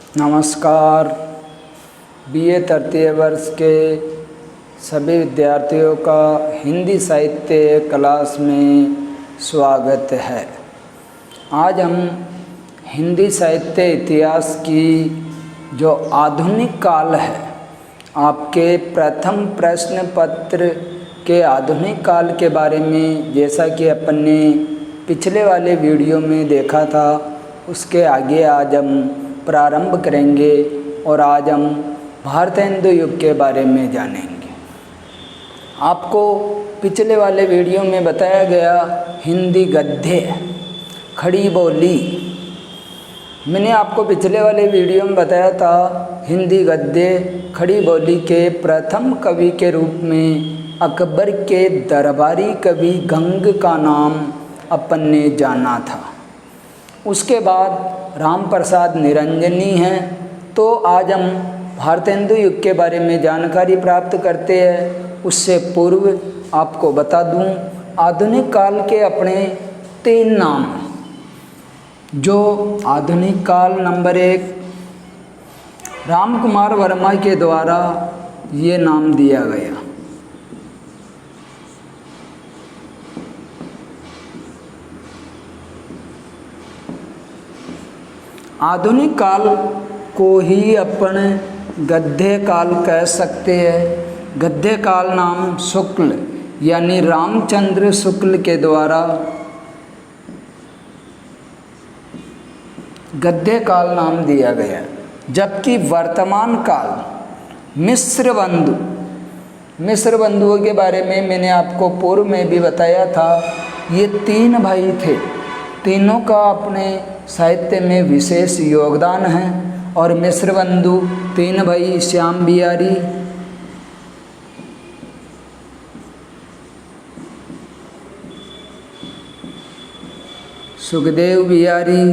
नमस्कार। बीए तृतीय वर्ष के सभी विद्यार्थियों का हिंदी साहित्य क्लास में स्वागत है। आज हम हिंदी साहित्य इतिहास की जो आधुनिक काल है, आपके प्रथम प्रश्न पत्र के आधुनिक काल के बारे में, जैसा कि अपन ने पिछले वाले वीडियो में देखा था, उसके आगे आज हम प्रारंभ करेंगे और आज हम भारतेंदु युग के बारे में जानेंगे। आपको पिछले वाले वीडियो में बताया गया हिंदी गद्य खड़ी बोली। मैंने आपको पिछले वाले वीडियो में बताया था हिंदी गद्य खड़ी बोली के प्रथम कवि के रूप में अकबर के दरबारी कवि गंग का नाम अपन ने जाना था। उसके बाद राम प्रसाद निरंजनी हैं। तो आज हम भारतेंदु युग के बारे में जानकारी प्राप्त करते हैं। उससे पूर्व आपको बता दूं, आधुनिक काल के अपने 3 नाम, जो आधुनिक काल नंबर 1 राम कुमार वर्मा के द्वारा ये नाम दिया गया। आधुनिक काल को ही अपन गद्य काल कह सकते हैं। गद्य काल नाम शुक्ल यानी रामचंद्र शुक्ल के द्वारा गद्य काल नाम दिया गया। जबकि वर्तमान काल मिस्र बंधुओं के बारे में मैंने आपको पूर्व में भी बताया था। ये 3 भाई थे, तीनों का अपने साहित्य में विशेष योगदान है। और मिस्र बंधु 3 भाई श्याम बिहारी, सुखदेव बिहारी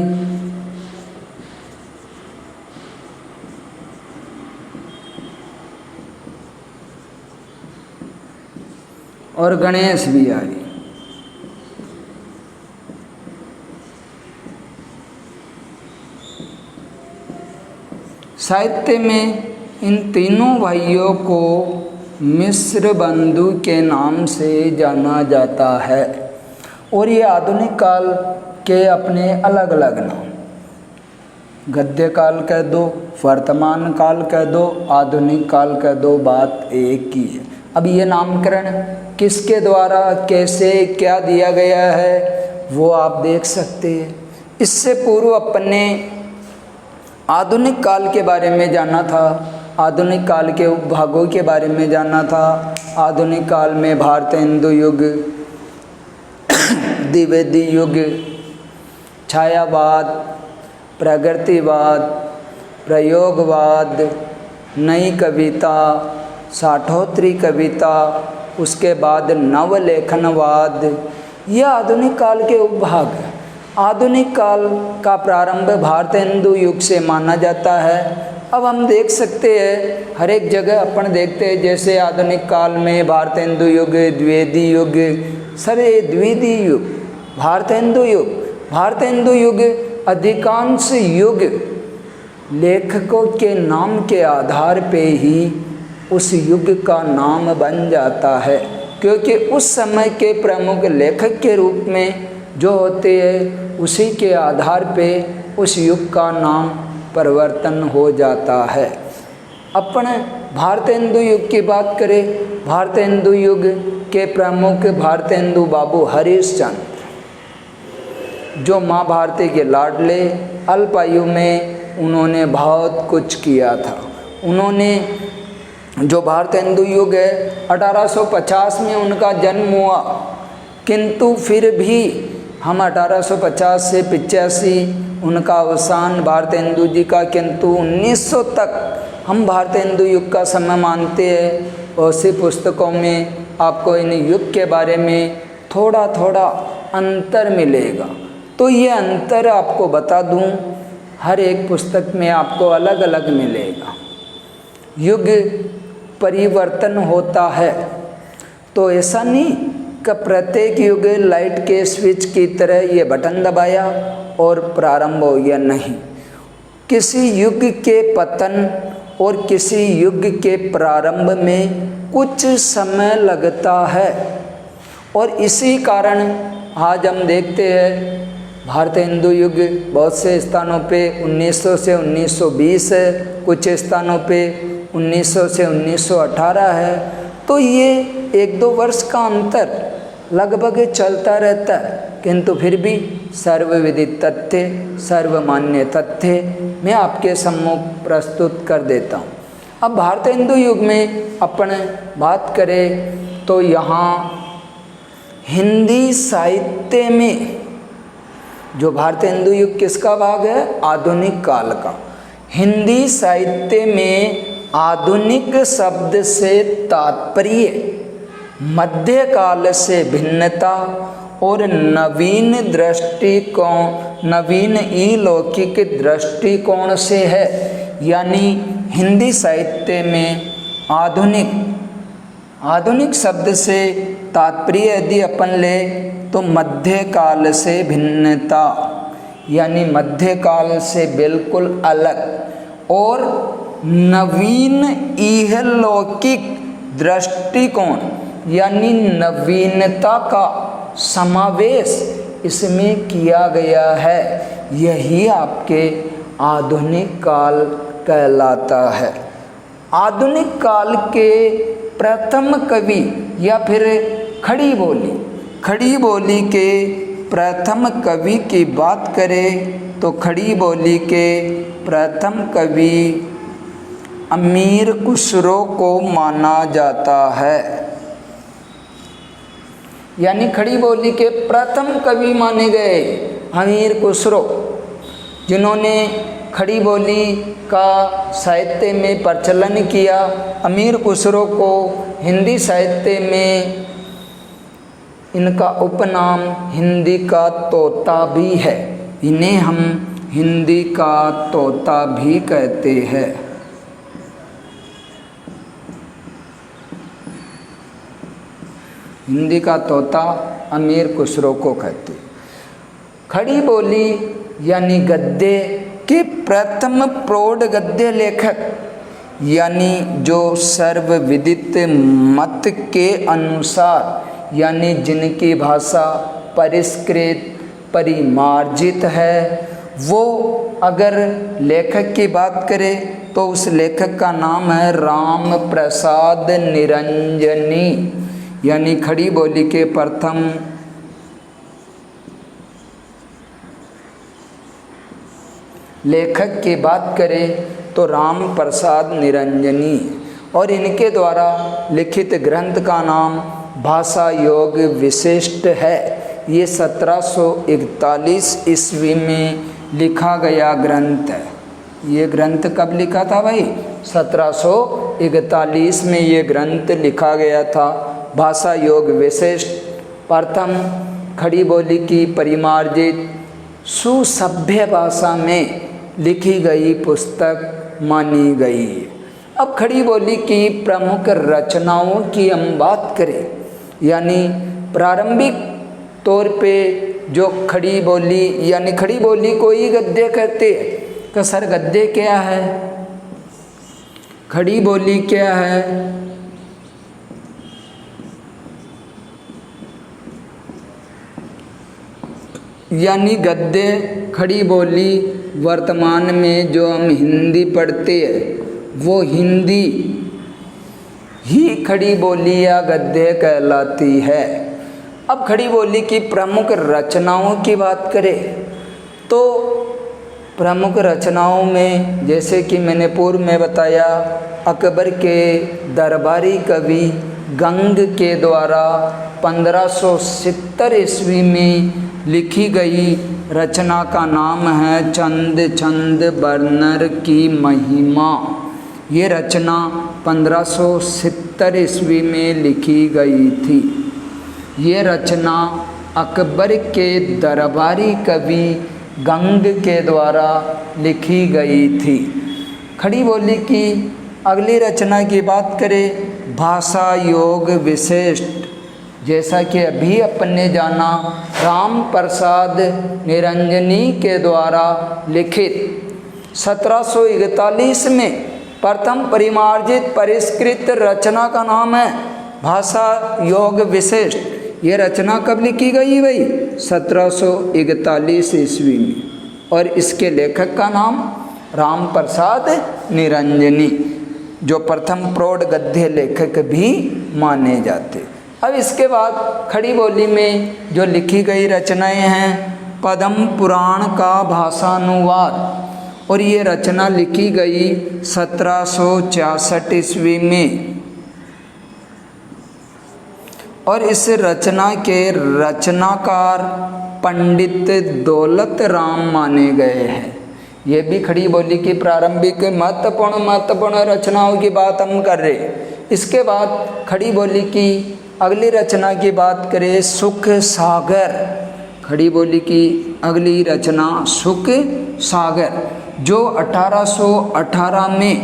और गणेश बिहारी। साहित्य में इन तीनों भाइयों को मिस्र बंधु के नाम से जाना जाता है। और ये आधुनिक काल के अपने अलग अलग नाम, गद्य काल कह दो, वर्तमान काल कह दो, आधुनिक काल कह दो, बात एक ही है। अब ये नामकरण किसके द्वारा कैसे क्या दिया गया है वो आप देख सकते हैं। इससे पूर्व अपन ने आधुनिक काल के बारे में जाना था, आधुनिक काल के उपभागों के बारे में जाना था। आधुनिक काल में भारतेंदु युग, द्विवेदी युग, छायावाद, प्रगतिवाद, प्रयोगवाद, नई कविता, साठोत्तरी कविता, उसके बाद नवलेखनवाद, यह आधुनिक काल के उपभाग हैं। आधुनिक काल का प्रारंभ भारतेंदु युग से माना जाता है। अब हम देख सकते हैं हर एक जगह अपन देखते हैं, जैसे आधुनिक काल में भारतेंदु युग, द्विवेदी युग, सरे द्विवेदी युग, भारतेंदु युग अधिकांश युग लेखकों के नाम के आधार पे ही उस युग का नाम बन जाता है, क्योंकि उस समय के प्रमुख लेखक के रूप में जो होते हैं उसी के आधार पे उस युग का नाम परिवर्तन हो जाता है। अपन भारतेंदु युग की बात करें, भारतेंदु युग के प्रमुख भारतेंदु बाबू हरिश्चंद्र, जो माँ भारती के लाडले, अल्पायु में उन्होंने बहुत कुछ किया था। उन्होंने जो भारतेंदु युग है 1850 में उनका जन्म हुआ, किंतु फिर भी हम 1850 से 85 उनका अवसान भारतेंदु जी का, किंतु 1900 तक हम भारतेंदु युग का समय मानते हैं। और सी पुस्तकों में आपको इन युग के बारे में थोड़ा थोड़ा अंतर मिलेगा। तो ये अंतर आपको बता दूं, हर एक पुस्तक में आपको अलग अलग मिलेगा। युग परिवर्तन होता है तो ऐसा नहीं कि प्रत्येक युग लाइट के स्विच की तरह ये बटन दबाया और प्रारंभ हो गया, नहीं। किसी युग के पतन और किसी युग के प्रारंभ में कुछ समय लगता है। और इसी कारण आज हम देखते हैं भारत हिंदू युग बहुत से स्थानों पे 1900 से 1920 है, कुछ स्थानों पे 1900 से 1918 है। तो ये 1-2 वर्ष का अंतर लगभग चलता रहता है, किंतु फिर भी सर्वविदित तथ्य, सर्वमान्य तथ्य मैं आपके सम्मुख प्रस्तुत कर देता हूँ। अब भारत हिंदू युग में अपन बात करें तो यहाँ हिंदी साहित्य में जो भारत हिंदू युग किसका भाग है? आधुनिक काल का। हिंदी साहित्य में आधुनिक शब्द से तात्पर्य मध्यकाल से भिन्नता और नवीन दृष्टिकोण, नवीन अलौकिक दृष्टिकोण से है। यानी हिंदी साहित्य में आधुनिक शब्द से तात्पर्य यदि अपन ले तो मध्यकाल से भिन्नता, यानी मध्यकाल से बिल्कुल अलग, और नवीन इहलौकिक दृष्टिकोण यानी नवीनता का समावेश इसमें किया गया है। यही आपके आधुनिक काल कहलाता है। आधुनिक काल के प्रथम कवि या फिर खड़ी बोली के प्रथम कवि की बात करें तो खड़ी बोली के प्रथम कवि अमीर खुसरो को माना जाता है। यानी खड़ी बोली के प्रथम कवि माने गए अमीर खुसरो, जिन्होंने खड़ी बोली का साहित्य में प्रचलन किया। अमीर खुसरो को हिंदी साहित्य में इनका उपनाम हिंदी का तोता भी है। इन्हें हम हिंदी का तोता भी कहते हैं। हिंदी का तोता अमीर खुसरो को कहते। खड़ी बोली यानी गद्य के प्रथम प्रौढ़ गद्य लेखक, यानी जो सर्वविदित मत के अनुसार, यानी जिनकी भाषा परिष्कृत परिमार्जित है, वो अगर लेखक की बात करें तो उस लेखक का नाम है राम प्रसाद निरंजनी। यानी खड़ी बोली के प्रथम लेखक की बात करें तो राम प्रसाद निरंजनी, और इनके द्वारा लिखित ग्रंथ का नाम भाषा योग विशिष्ट है। ये 1741 ईस्वी में लिखा गया ग्रंथ है। ये ग्रंथ कब लिखा था भाई? 1741 में ये ग्रंथ लिखा गया था। भाषा योग विशिष्ट प्रथम खड़ी बोली की परिमार्जित सुसभ्य भाषा में लिखी गई पुस्तक मानी गई। अब खड़ी बोली की प्रमुख रचनाओं की हम बात करें, यानी प्रारंभिक तौर पे जो खड़ी बोली, यानी खड़ी बोली को ही गद्य कहते हैं। तो सर गद्य क्या है? खड़ी बोली क्या है? यानी गद्य खड़ी बोली वर्तमान में जो हम हिंदी पढ़ते हैं वो हिंदी ही खड़ी बोली या गद्य कहलाती है। अब खड़ी बोली की प्रमुख रचनाओं की बात करें तो प्रमुख रचनाओं में जैसे कि मैंने पूर्व में बताया, अकबर के दरबारी कवि गंग के द्वारा 1570 ईस्वी में लिखी गई रचना का नाम है चंद चंद बरनर की महिमा। ये रचना 1570 ईस्वी में लिखी गई थी। ये रचना अकबर के दरबारी कवि गंग के द्वारा लिखी गई थी। खड़ी बोली की अगली रचना की बात करें, भाषा योग विशिष्ट, जैसा कि अभी अपन ने जाना राम प्रसाद निरंजनी के द्वारा लिखित 1741 में प्रथम परिमार्जित परिष्कृत रचना का नाम है भाषा योग विशिष्ट। ये रचना कब लिखी गई भाई? 1741 ईस्वी में। और इसके लेखक का नाम राम प्रसाद निरंजनी, जो प्रथम प्रौढ़ गद्य लेखक भी माने जाते। अब इसके बाद खड़ी बोली में जो लिखी गई रचनाएं हैं, पद्म पुराण का भाषानुवाद, और ये रचना लिखी गई 1766 ईस्वी में। और इस रचना के रचनाकार पंडित दौलत राम माने गए हैं। ये भी खड़ी बोली की प्रारंभिक महत्वपूर्ण रचनाओं की बात हम कर रहे। इसके बाद खड़ी बोली की अगली रचना की बात करें, सुख सागर। खड़ी बोली की अगली रचना सुख सागर, जो 1818 में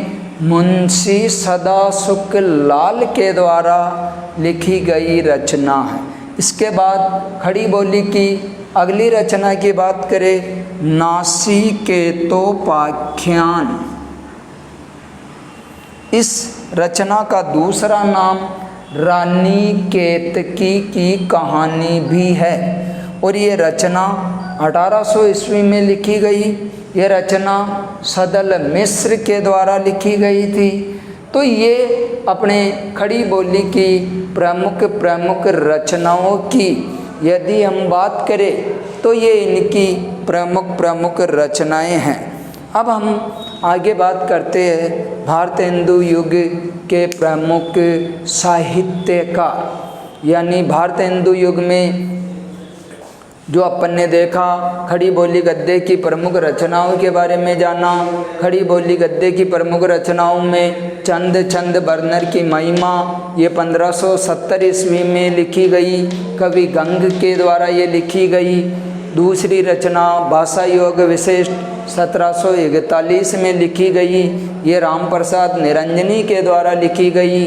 मुंशी सदासुख लाल के द्वारा लिखी गई रचना है। इसके बाद खड़ी बोली की अगली रचना की बात करें, नासिकेतोपाख्यान। इस रचना का दूसरा नाम रानी केतकी की कहानी भी है। और ये रचना 1800 ईस्वी में लिखी गई। ये रचना सदल मिश्र के द्वारा लिखी गई थी। तो ये अपने खड़ी बोली की प्रमुख रचनाओं की यदि हम बात करें तो ये इनकी प्रमुख रचनाएं हैं। अब हम आगे बात करते हैं भारतेंदु युग के प्रमुख साहित्यकार, यानी भारतेंदु युग में जो अपन ने देखा, खड़ी बोली गद्य की प्रमुख रचनाओं के बारे में जाना। खड़ी बोली गद्य की प्रमुख रचनाओं में छंद बर्नर की महिमा, ये 1570 ईस्वी में लिखी गई, कवि गंग के द्वारा ये लिखी गई। दूसरी रचना भाषा योग विशिष्ट 1741 में लिखी गई, ये राम प्रसाद निरंजनी के द्वारा लिखी गई।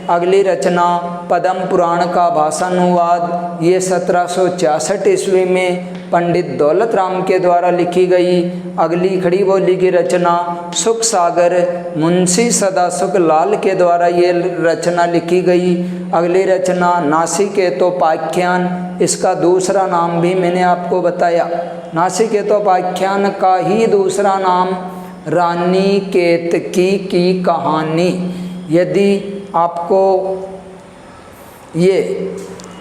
अगली रचना पद्म पुराण का भाषानुवाद, ये 1766 ईस्वी में पंडित दौलत राम के द्वारा लिखी गई। अगली खड़ी बोली की रचना सुख सागर, मुंशी सदासुख लाल के द्वारा ये रचना लिखी गई। अगली रचना नासिकेतोपाख्यान, इसका दूसरा नाम भी मैंने आपको बताया। नासिकेतोपाख्यान का ही दूसरा नाम रानी केतकी की कहानी। यदि आपको ये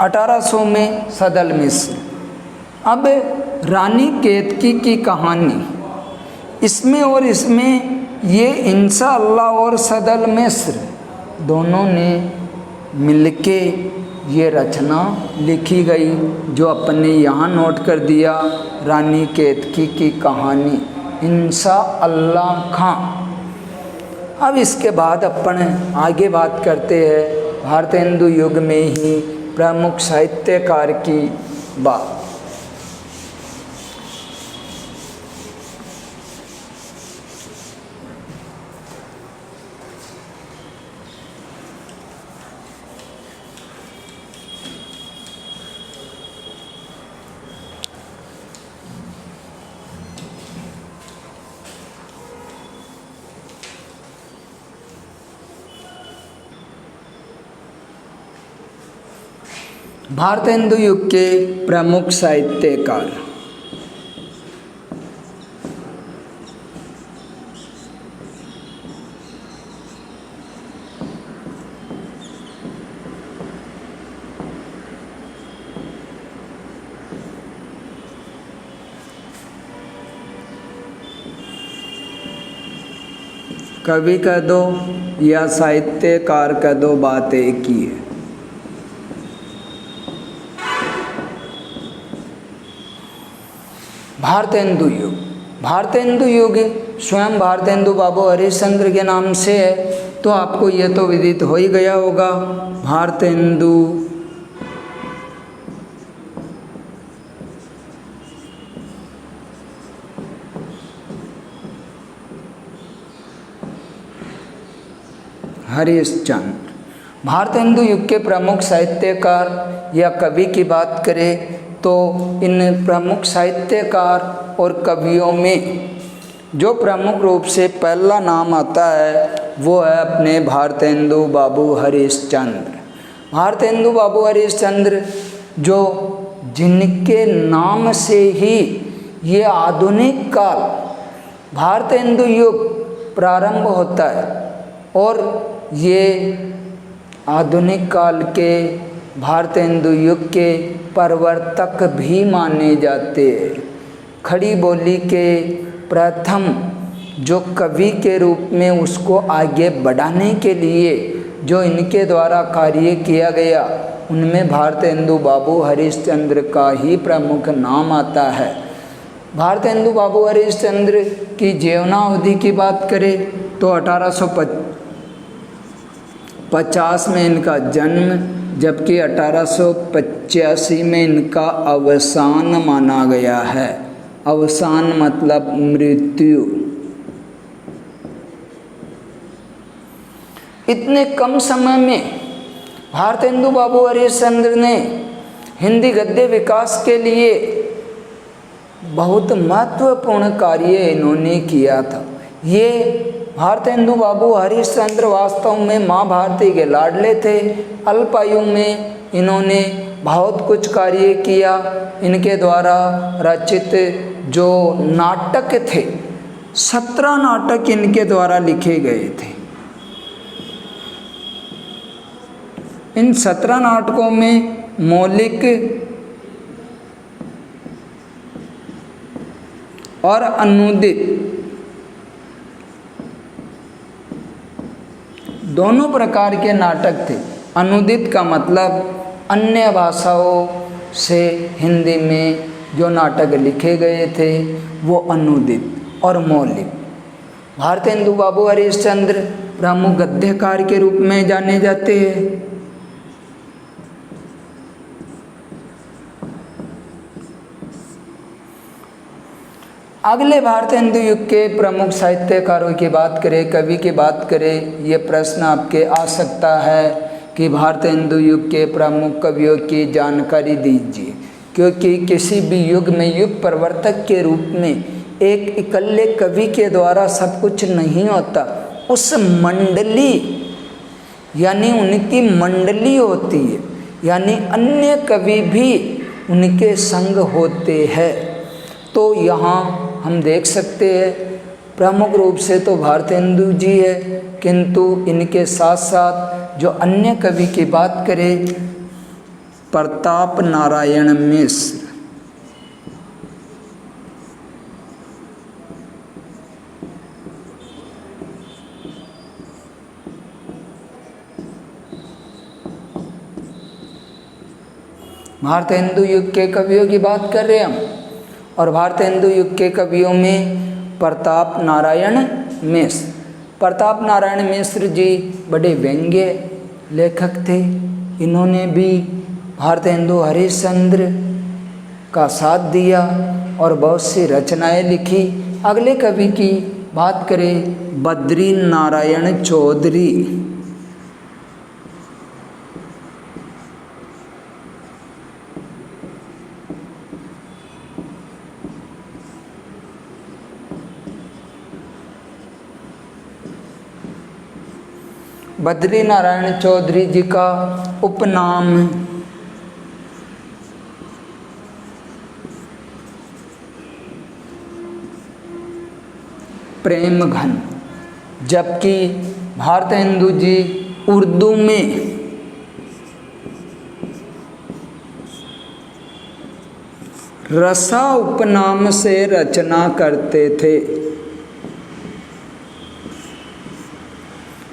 1800 में सदल मिश्र, अब रानी केतकी की कहानी, इसमें और इसमें ये इंशाअल्लाह और सदल मिश्र दोनों ने मिलके ये रचना लिखी गई, जो अपन ने यहाँ नोट कर दिया, रानी केतकी की कहानी इंशाअल्लाह खां। अब इसके बाद अपन आगे बात करते हैं भारतेंदु युग में ही प्रमुख साहित्यकार की बात। भारतेंदु युग के प्रमुख साहित्यकार। कवि कह दो या साहित्यकार कह दो, बात एक ही है। भारतेंदु युग स्वयं भारतेंदु बाबू हरिश्चंद्र के नाम से है, तो आपको यह तो विदित हो ही गया होगा। भारतेंदु हरिश्चंद्र। भारतेंदु युग के प्रमुख साहित्यकार या कवि की बात करें तो इन प्रमुख साहित्यकार और कवियों में जो प्रमुख रूप से पहला नाम आता है वो है अपने भारतेंदु बाबू हरिश्चंद्र। भारतेंदु बाबू हरिश्चंद्र जो जिनके नाम से ही ये आधुनिक काल भारतेंदु युग प्रारंभ होता है और ये आधुनिक काल के भारतेंदु युग के प्रवर्तक भी माने जाते हैं। खड़ी बोली के प्रथम जो कवि के रूप में उसको आगे बढ़ाने के लिए जो इनके द्वारा कार्य किया गया उनमें भारतेंदु बाबू हरिश्चंद्र का ही प्रमुख नाम आता है। भारतेंदु बाबू हरिश्चंद्र की जीवनावधि की बात करें तो 1850 में इनका जन्म, जबकि 1885 में इनका अवसान माना गया है। अवसान मतलब मृत्यु। इतने कम समय में भारतेंदु बाबू हरिश्चंद्र ने हिंदी गद्य विकास के लिए बहुत महत्वपूर्ण कार्य इन्होंने किया था। ये भारतेंदु बाबू हरिश्चंद्र वास्तव में माँ भारती के लाडले थे। अल्पायु में इन्होंने बहुत कुछ कार्य किया। इनके द्वारा रचित जो नाटक थे 17 नाटक इनके द्वारा लिखे गए थे। इन 17 नाटकों में मौलिक और अनुदित दोनों प्रकार के नाटक थे। अनुदित का मतलब अन्य भाषाओं से हिंदी में जो नाटक लिखे गए थे वो अनुदित और मौलिक। भारतेंदु बाबू हरिश्चंद्र प्रमुख गद्यकार के रूप में जाने जाते हैं। अगले भारतेंदु युग के प्रमुख साहित्यकारों की बात करें, कवि की बात करें, ये प्रश्न आपके आ सकता है कि भारतेंदु युग के प्रमुख कवियों की जानकारी दीजिए, क्योंकि किसी भी युग में युग प्रवर्तक के रूप में एक इकल्ले कवि के द्वारा सब कुछ नहीं होता। उस मंडली यानी उनकी मंडली होती है, यानी अन्य कवि भी उनके संग होते हैं। तो यहाँ हम देख सकते हैं प्रमुख रूप से तो भारतेंदु जी है, किंतु इनके साथ साथ जो अन्य कवि की बात करें प्रताप नारायण मिश्र, भारतेंदु युग के कवियों की बात कर रहे हैं हम, और भारतेंदु युग के कवियों में प्रताप नारायण मिश्र। प्रताप नारायण मिश्र जी बड़े व्यंग्य लेखक थे। इन्होंने भी भारतेंदु हरिश्चंद्र का साथ दिया और बहुत सी रचनाएं लिखी। अगले कवि की बात करें बद्री नारायण चौधरी। बद्री नारायण चौधरी जी का उपनाम प्रेम घन, जबकि भारतेंदु जी उर्दू में रसा उपनाम से रचना करते थे।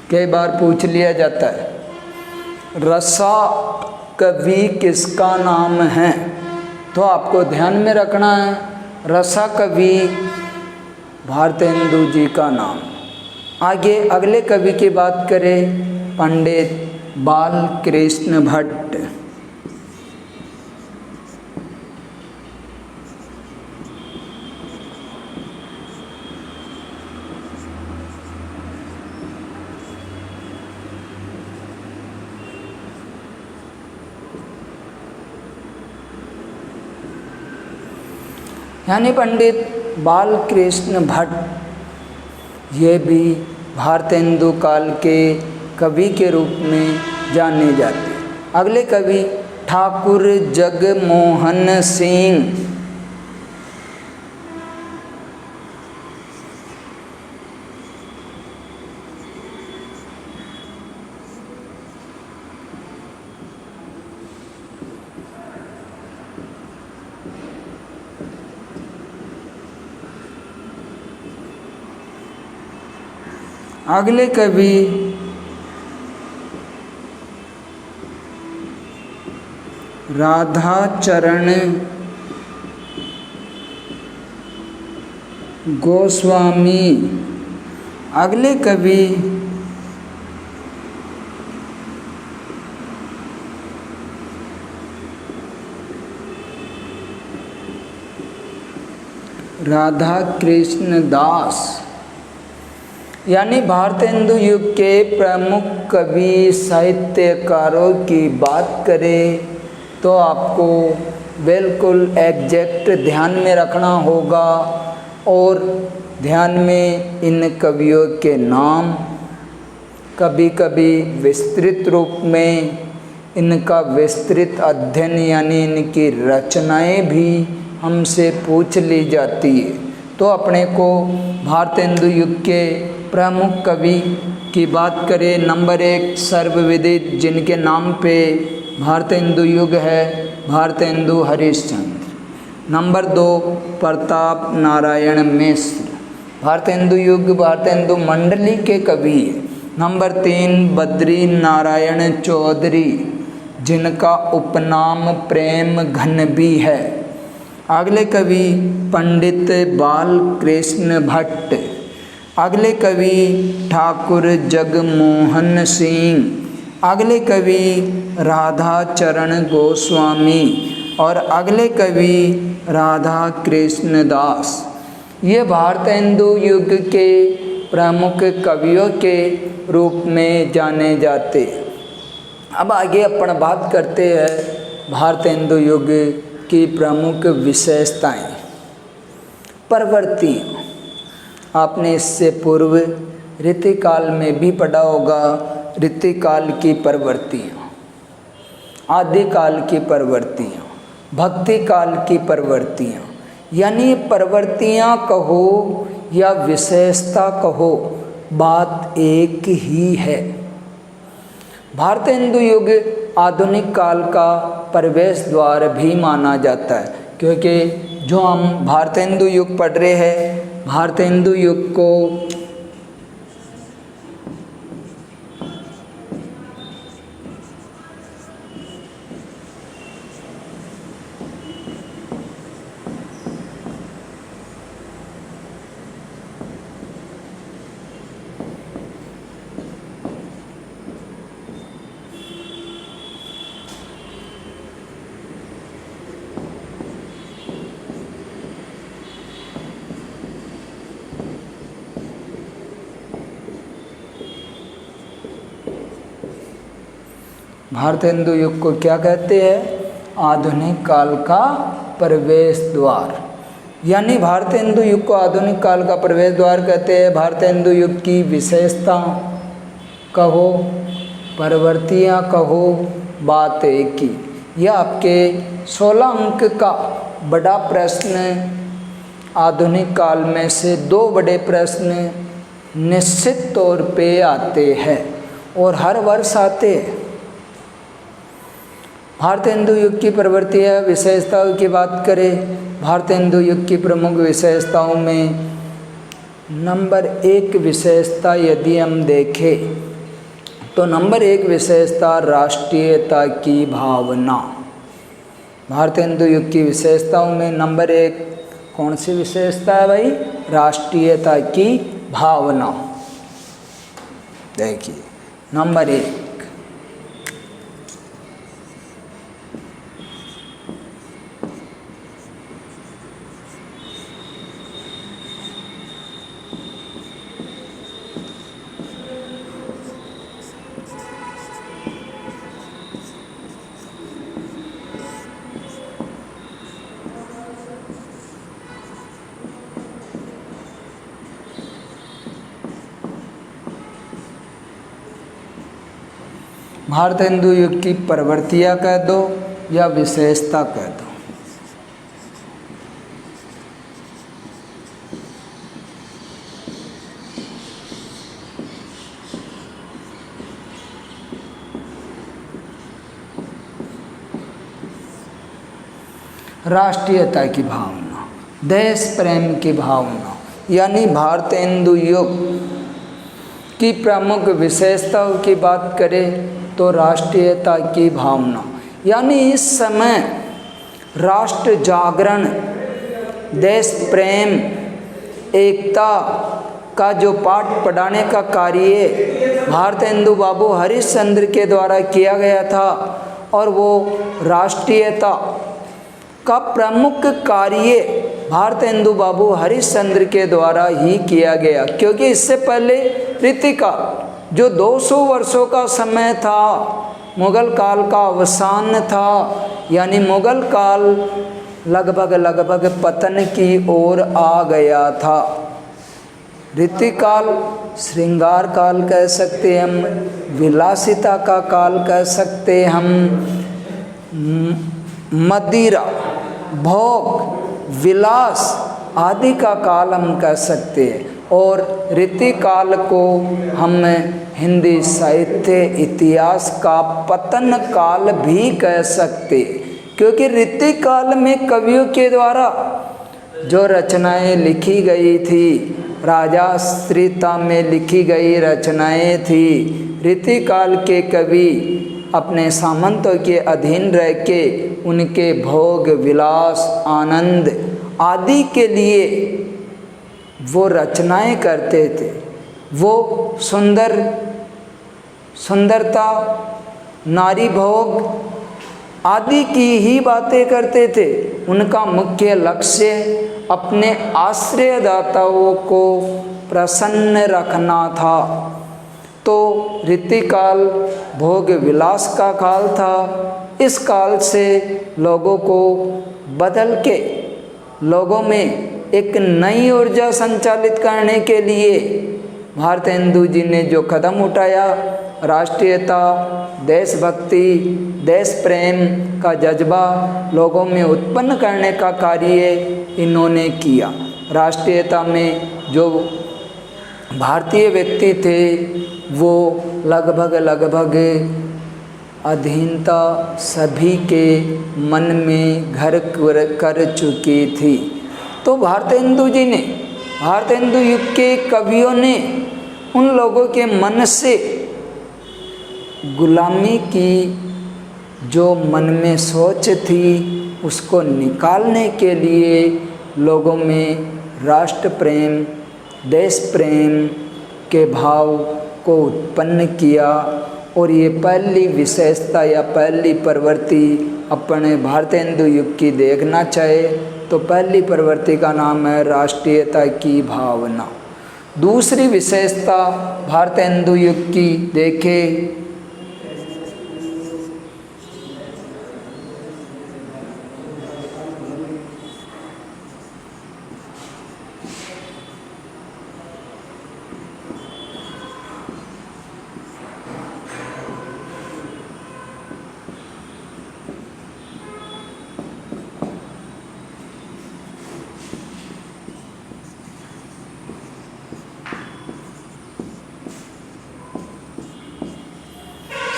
कई बार पूछ लिया जाता है रसा कवि किसका नाम है, तो आपको ध्यान में रखना है रसा कवि भारतेंदु जी का नाम। आगे अगले कवि की बात करें पंडित बालकृष्ण भट्ट। यानी पंडित बालकृष्ण भट्ट ये भी भारतेंदु काल के कवि के रूप में जाने जाते। अगले कवि ठाकुर जगमोहन सिंह। अगले कवि राधाचरण गोस्वामी। अगले कवि राधा कृष्ण दास। यानी भारतेंदु युग के प्रमुख कवि साहित्यकारों की बात करें तो आपको बिल्कुल एग्जैक्ट ध्यान में रखना होगा और ध्यान में इन कवियों के नाम, कभी कभी विस्तृत रूप में इनका विस्तृत अध्ययन यानी इनकी रचनाएं भी हमसे पूछ ली जाती है। तो अपने को भारतेंदु युग के प्रमुख कवि की बात करें, नंबर 1 सर्वविदित जिनके नाम पे भारतेंदु युग है, भारतेंदु हरिश्चंद्र। नंबर 2 प्रताप नारायण मिश्र। भारतेंदु युग भारतेंदु मंडली के कवि है। नंबर 3 बद्री नारायण चौधरी जिनका उपनाम प्रेम घन भी है। अगले कवि पंडित बाल कृष्ण भट्ट। अगले कवि ठाकुर जगमोहन सिंह। अगले कवि राधाचरण गोस्वामी और अगले कवि राधा कृष्ण दास। ये भारतेंदु युग के प्रमुख कवियों के रूप में जाने जाते। अब आगे अपन बात करते हैं भारतेंदु युग की प्रमुख विशेषताएं। प्रवृत्ति, आपने इससे पूर्व ऋतुकाल में भी पढ़ा होगा। ऋतुकाल की प्रवृत्तियाँ, आदिकाल की प्रवृत्तियाँ, भक्ति काल की प्रवृत्तियाँ, यानी प्रवृत्तियाँ कहो या विशेषता कहो, बात एक ही है। भारतेंदु युग आधुनिक काल का प्रवेश द्वार भी माना जाता है, क्योंकि जो हम भारतेंदु युग पढ़ रहे हैं, भारतेंदु युग को भारतेंदु युग को क्या कहते हैं? आधुनिक काल का प्रवेश द्वार। यानी भारतेंदु युग को आधुनिक काल का प्रवेश द्वार कहते हैं। भारतेंदु युग की विशेषता कहो, प्रवृत्तियाँ कहो, बात एक ही। यह आपके 16 अंक का बड़ा प्रश्न, आधुनिक काल में से 2 बड़े प्रश्न निश्चित तौर पे आते हैं और हर वर्ष आते हैं। भारतेंदु युग की प्रवृत्तियाँ विशेषताओं की बात करें, भारतेंदु युग की प्रमुख विशेषताओं में नंबर 1 विशेषता यदि हम देखें तो नंबर 1 विशेषता राष्ट्रीयता की भावना। भारतेंदु युग की विशेषताओं में नंबर 1 कौन सी विशेषता है भाई? राष्ट्रीयता की भावना। देखिए नंबर 1, भारत हिंदू युग की प्रवृत्तियाँ कह दो या विशेषता कह दो। राष्ट्रीयता की भावना, देश प्रेम की भावना, यानी भारत हिंदू युग की प्रमुख विशेषताओं की बात करें तो राष्ट्रीयता की भावना, यानी इस समय राष्ट्र जागरण, देश प्रेम, एकता का जो पाठ पढ़ाने का कार्य भारत हिंदू बाबू हरिश्चंद्र के द्वारा किया गया था, और वो राष्ट्रीयता का प्रमुख कार्य भारत हिंदू बाबू हरिश्चंद्र के द्वारा ही किया गया। क्योंकि इससे पहले रीतिकाल जो 200 वर्षों का समय था, मुगल काल का अवसान था, यानी मुगल काल लगभग पतन की ओर आ गया था। रीतिकाल श्रृंगार काल कह सकते हम, विलासिता का काल कह सकते हम, मदिरा, भोग, विलास आदि का काल हम कह सकते हैं। और रीतिकाल को हम हिंदी साहित्य इतिहास का पतन काल भी कह सकते, क्योंकि रीतिकाल में कवियों के द्वारा जो रचनाएं लिखी गई थी, राजाश्रिता में लिखी गई रचनाएं थी, रीतिकाल के कवि अपने सामंतों के अधीन रह के उनके भोग, विलास, आनंद आदि के लिए वो रचनाएं करते थे। वो सुंदरता, नारी भोग आदि की ही बातें करते थे। उनका मुख्य लक्ष्य अपने आश्रयदाताओं को प्रसन्न रखना था। तो रीतिकाल भोग विलास का काल था। इस काल से लोगों को बदल के लोगों में एक नई ऊर्जा संचालित करने के लिए भारत हिंदू जी ने जो कदम उठाया, राष्ट्रीयता, देशभक्ति, देश प्रेम का जज्बा लोगों में उत्पन्न करने का कार्य इन्होंने किया। राष्ट्रीयता में जो भारतीय व्यक्ति थे वो लगभग अधीनता सभी के मन में घर कर चुकी थी। तो भारत हिंदू जी ने, भारत हिंदू युग के कवियों ने उन लोगों के मन से गुलामी की जो मन में सोच थी उसको निकालने के लिए लोगों में राष्ट्र प्रेम, देश प्रेम के भाव को उत्पन्न किया। और ये पहली विशेषता या पहली प्रवृत्ति अपने भारत हिंदू युग की देखना चाहे तो पहली प्रवृत्ति का नाम है राष्ट्रीयता की भावना। दूसरी विशेषता भारत हिंदू युग की देखें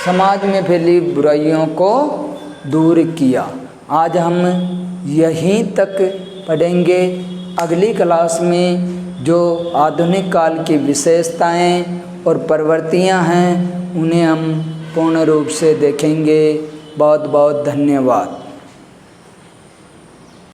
समाज में फैली बुराइयों को दूर किया। आज हम यहीं तक पढ़ेंगे। अगली क्लास में जो आधुनिक काल की विशेषताएं और प्रवृत्तियां हैं उन्हें हम पूर्ण रूप से देखेंगे। बहुत बहुत धन्यवाद।